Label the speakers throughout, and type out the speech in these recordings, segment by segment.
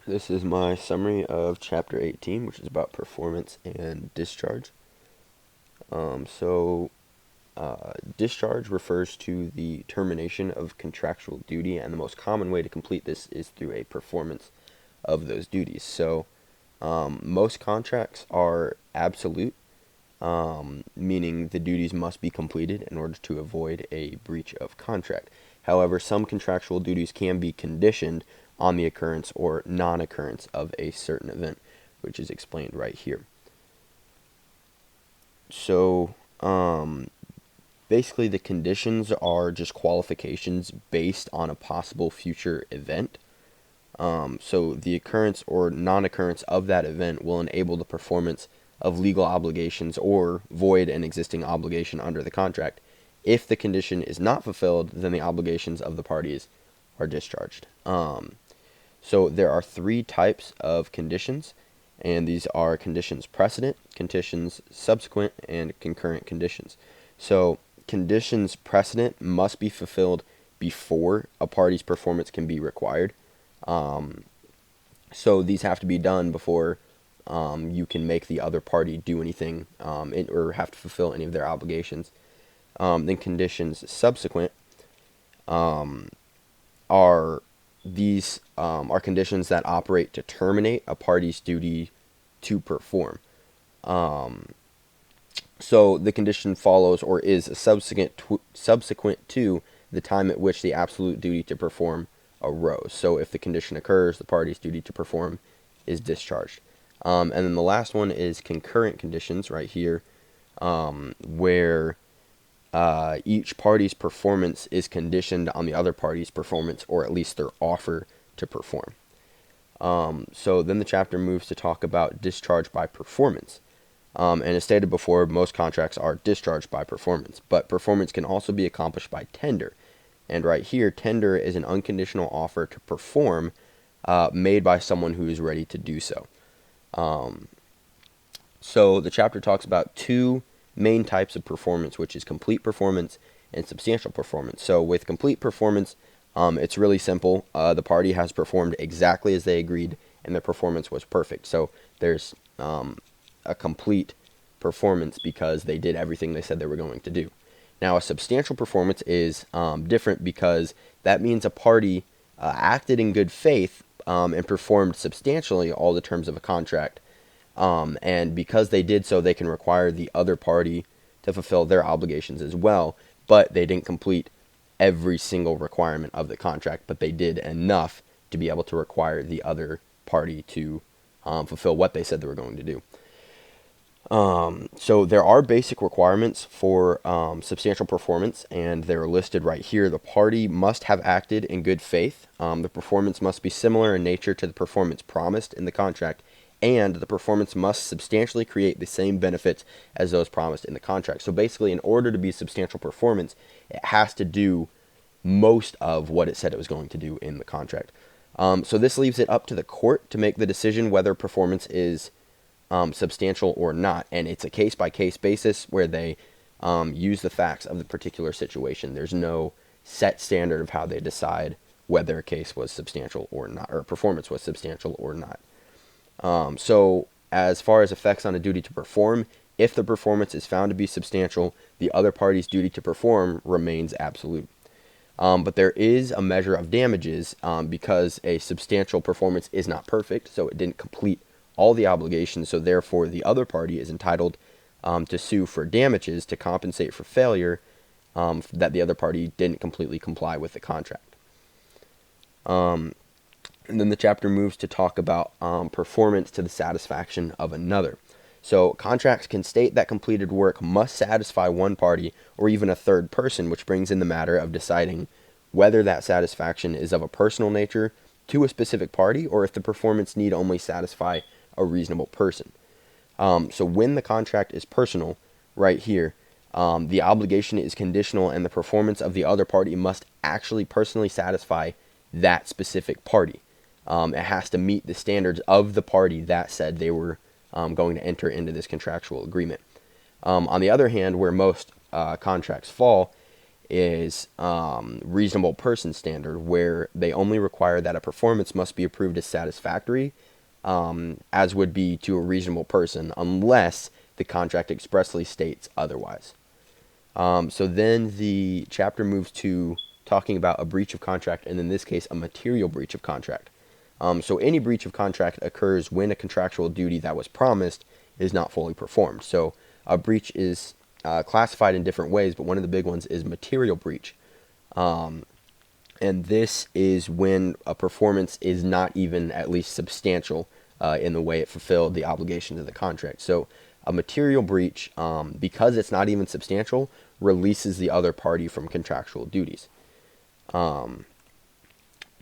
Speaker 1: This is my summary of Chapter 18, which is about performance and discharge. Discharge refers to the termination of contractual duty, and the most common way to complete this is through a performance of those duties. Most contracts are absolute, meaning the duties must be completed in order to avoid a breach of contract. However, some contractual duties can be conditioned on the occurrence or non-occurrence of a certain event, which is explained right here. So, basically, the conditions are just qualifications based on a possible future event. So the occurrence or non-occurrence of that event will enable the performance of legal obligations or void an existing obligation under the contract. If the condition is not fulfilled, then the obligations of the parties are discharged. So there are three types of conditions, and these are conditions precedent, conditions subsequent, and concurrent conditions. So conditions precedent must be fulfilled before a party's performance can be required. So these have to be done before you can make the other party do anything or have to fulfill any of their obligations. Then conditions subsequent are these are conditions that operate to terminate a party's duty to perform. So the condition follows or is subsequent to the time at which the absolute duty to perform arose. So if the condition occurs, the party's duty to perform is discharged. And then the last one is concurrent conditions right here, where each party's performance is conditioned on the other party's performance, or at least their offer to perform. So then the chapter moves to talk about discharge by performance. And as stated before, most contracts are discharged by performance, but performance can also be accomplished by tender. And right here, tender is an unconditional offer to perform made by someone who is ready to do so. So the chapter talks about two main types of performance, which is complete performance and substantial performance. So with complete performance, it's really simple. The party has performed exactly as they agreed, and their performance was perfect. So there's a complete performance because they did everything they said they were going to do. Now, a substantial performance is different because that means a party acted in good faith and performed substantially all the terms of a contract. And because they did so, they can require the other party to fulfill their obligations as well, but they didn't complete every single requirement of the contract, but they did enough to be able to require the other party to fulfill what they said they were going to do. So there are basic requirements for substantial performance, and they're listed right here. The party must have acted in good faith. The performance must be similar in nature to the performance promised in the contract, and the performance must substantially create the same benefits as those promised in the contract. So basically, in order to be substantial performance, it has to do most of what it said it was going to do in the contract. So this leaves it up to the court to make the decision whether performance is substantial or not, and it's a case-by-case basis where they use the facts of the particular situation. There's no set standard of how they decide whether a case was substantial or not, or performance was substantial or not. So as far as effects on a duty to perform, if the performance is found to be substantial, the other party's duty to perform remains absolute. But there is a measure of damages because a substantial performance is not perfect, so it didn't complete all the obligations, so therefore the other party is entitled to sue for damages to compensate for failure that the other party didn't completely comply with the contract. And then the chapter moves to talk about performance to the satisfaction of another. So contracts can state that completed work must satisfy one party or even a third person, which brings in the matter of deciding whether that satisfaction is of a personal nature to a specific party or if the performance need only satisfy a reasonable person. So when the contract is personal, right here, the obligation is conditional and the performance of the other party must actually personally satisfy that specific party. It has to meet the standards of the party that said they were going to enter into this contractual agreement. On the other hand, where most contracts fall is reasonable person standard, where they only require that a performance must be approved as satisfactory, as would be to a reasonable person, unless the contract expressly states otherwise. So then the chapter moves to talking about a breach of contract, and in this case, a material breach of contract. So any breach of contract occurs when a contractual duty that was promised is not fully performed. So a breach is classified in different ways, but one of the big ones is material breach. And this is when a performance is not even at least substantial in the way it fulfilled the obligations of the contract. So a material breach, because it's not even substantial, releases the other party from contractual duties,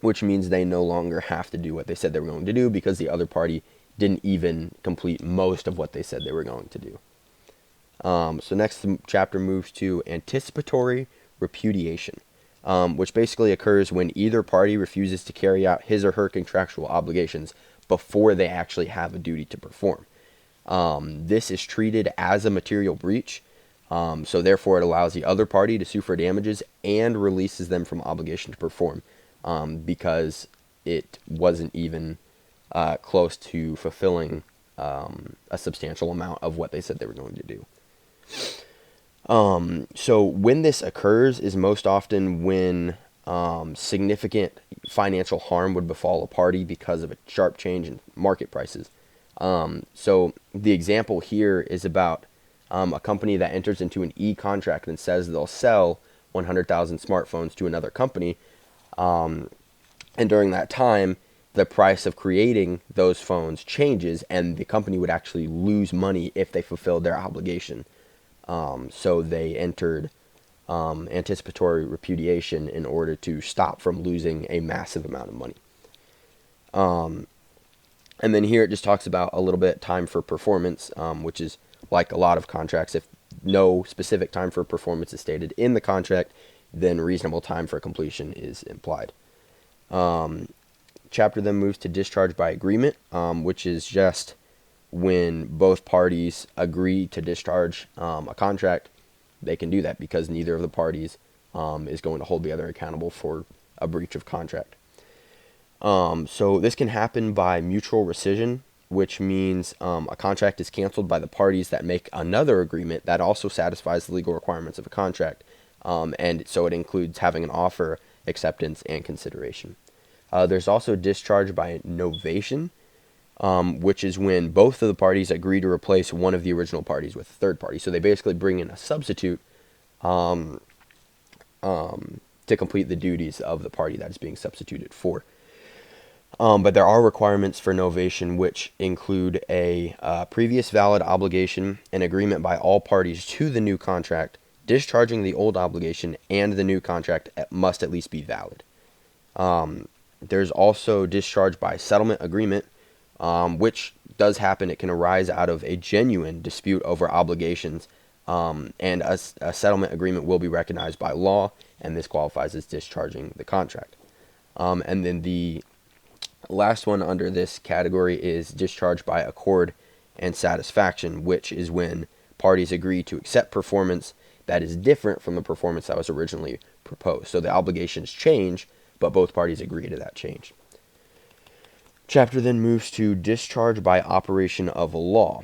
Speaker 1: which means they no longer have to do what they said they were going to do, because the other party didn't even complete most of what they said they were going to do. So next, the chapter moves to anticipatory repudiation, which basically occurs when either party refuses to carry out his or her contractual obligations before they actually have a duty to perform. This is treated as a material breach, so therefore it allows the other party to sue for damages and releases them from obligation to perform, because it wasn't even close to fulfilling a substantial amount of what they said they were going to do. So when this occurs is most often when significant financial harm would befall a party because of a sharp change in market prices. So the example here is about a company that enters into an e-contract and says they'll sell 100,000 smartphones to another company, and during that time, the price of creating those phones changes, and the company would actually lose money if they fulfilled their obligation. So they entered anticipatory repudiation in order to stop from losing a massive amount of money. And then here it just talks about a little bit time for performance, which is like a lot of contracts. If no specific time for performance is stated in the contract, then reasonable time for completion is implied. Chapter then moves to discharge by agreement, which is just when both parties agree to discharge a contract. They can do that because neither of the parties is going to hold the other accountable for a breach of contract. So this can happen by mutual rescission, which means a contract is canceled by the parties that make another agreement that also satisfies the legal requirements of a contract. And so it includes having an offer, acceptance, and consideration. There's also discharge by novation, which is when both of the parties agree to replace one of the original parties with a third party. So they basically bring in a substitute to complete the duties of the party that is being substituted for. But there are requirements for novation, which include a previous valid obligation, an agreement by all parties to the new contract, discharging the old obligation, and the new contract must at least be valid. There's also discharge by settlement agreement, which does happen. It can arise out of a genuine dispute over obligations, and a settlement agreement will be recognized by law, and this qualifies as discharging the contract. And then the last one under this category is discharge by accord and satisfaction, which is when parties agree to accept performance that is different from the performance that was originally proposed. So the obligations change, but both parties agree to that change. Chapter then moves to discharge by operation of a law,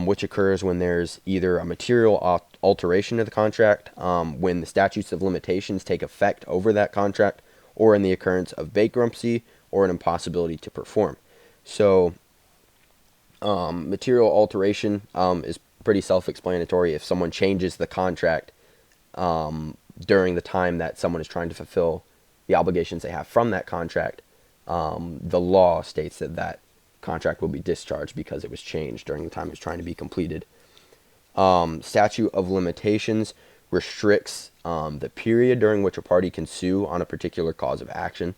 Speaker 1: which occurs when there's either a material alteration of the contract, when the statutes of limitations take effect over that contract, or in the occurrence of bankruptcy or an impossibility to perform. So material alteration is pretty self-explanatory. If someone changes the contract during the time that someone is trying to fulfill the obligations they have from that contract, the law states that that contract will be discharged because it was changed during the time it was trying to be completed. Statute of limitations restricts the period during which a party can sue on a particular cause of action.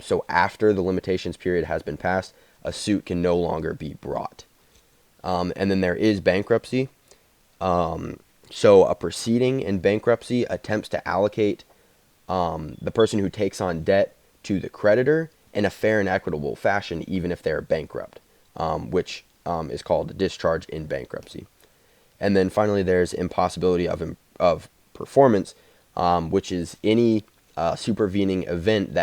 Speaker 1: So after the limitations period has been passed, a suit can no longer be brought. And then there is bankruptcy. So a proceeding in bankruptcy attempts to allocate the person who takes on debt to the creditor in a fair and equitable fashion, even if they're bankrupt, which is called discharge in bankruptcy. And then finally, there's impossibility of performance, which is any supervening event that